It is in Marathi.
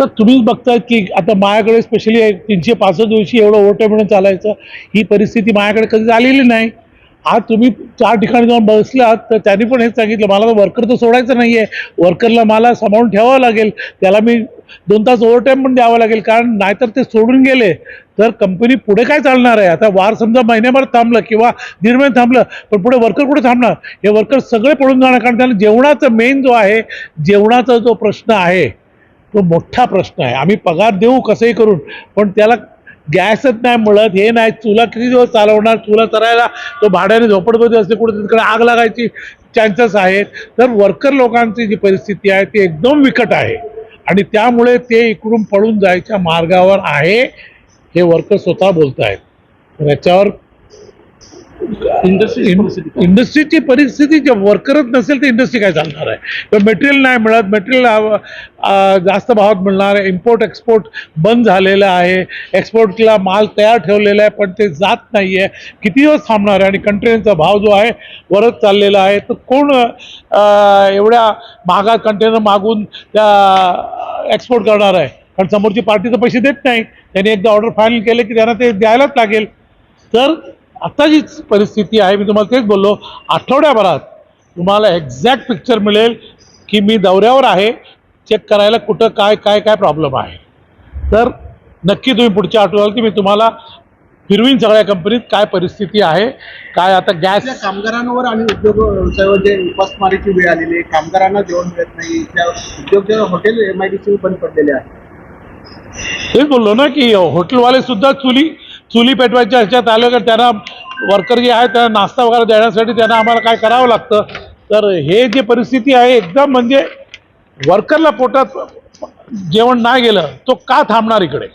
आता तुम्हीच बघताय की आता माझ्याकडे स्पेशली 365 दिवशी एवढं ओव्हरटाईम म्हणून चालायचं, ही परिस्थिती माझ्याकडे कधी आलेली नाही. आज तुम्ही 4 ठिकाणी जाऊन बसलात तर त्यांनी पण हेच सांगितलं, मला तर वर्कर तर सोडायचं नाहीये, वर्करला मला सांभाळून ठेवावं लागेल, त्याला मी 2 तास ओव्हरटाईम पण द्यावं लागेल, कारण नाहीतर ते सोडून गेले तर कंपनी पुढे काय चालणार आहे. आता वार समजा महिन्याभर थांबलं किंवा दीड महिने थांबलं, पण पुढे वर्कर कुठे थांबणार. हे वर्कर सगळे पळून जाणार, कारण त्यांना जेवणाचा मेन जो आहे, जेवणाचा जो प्रश्न आहे तो मोठा प्रश्न आहे. आम्ही पगार देऊ कसंही करून, पण त्याला गॅसच नाही मिळत, हे नाही, चुला किती दिवस चालवणार, चुला करायला तो भाड्याने झोपडपट्टी असते, कुठे तिकडे आग लागायची चान्सेस आहेत. तर वर्कर लोकांची जी परिस्थिती आहे ती एकदम बिकट आहे आणि त्यामुळे ते इकडून पळून जायच्या मार्गावर आहे, हे वर्कर स्वतः बोलत आहेत. याच्यावर इंडस्ट्रीची परिस्थिती, जे वर्करच नसेल तर इंडस्ट्री काय चालणार आहे. मटेरियल नाही मिळत, मटेरियल जास्त भावात मिळणार आहे, इम्पोर्ट एक्सपोर्ट बंद झालेलं आहे, एक्सपोर्टला माल तयार ठेवलेला आहे पण ते जात नाही आहे, किती दिवस थांबणार आहे. आणि कंटेनरचा भाव जो आहे वरच चाललेला आहे, तर कोण एवढ्या महागात कंटेनर मागून त्या एक्सपोर्ट करणार आहे. कारण समोरची पार्टी तर पैसे देत नाही, त्यांनी एकदा ऑर्डर फायनल केले की त्यांना ते द्यायलाच लागेल. तर आता जी परिस्थिती आहे, मी तुम्हाला तेच बोललो, आठवड्याभरात तुम्हाला एक्झॅक्ट पिक्चर मिळेल की मी दौऱ्यावर आहे, चेक करायला कुठं काय काय काय प्रॉब्लेम आहे. तर नक्की तुम्ही पुढच्या आठवड्यात मी तुम्हाला फिरवीन सगळ्या कंपनीत काय परिस्थिती आहे, काय आता गॅस कामगारांवर आणि उद्योग व्यवसायावर जे उपासमारीची वेळ आलेली आहे, कामगारांना जेवण मिळत नाही, त्या उद्योग हॉटेल MIDC बंद पडलेले आहे. तेच बोललो ना की हॉटेलवाले सुद्धा चुली पेटवायच्या ह्याच्यात आलं का त्यांना वर्कर जे आहे त्यांना नाश्ता वगैरे देण्यासाठी त्यांना आम्हाला काय करावं लागतं. तर हे जे परिस्थिती आहे एकदम म्हणजे वर्करला पोटात जेवण नाही गेलं तो का थांबणार इकडे.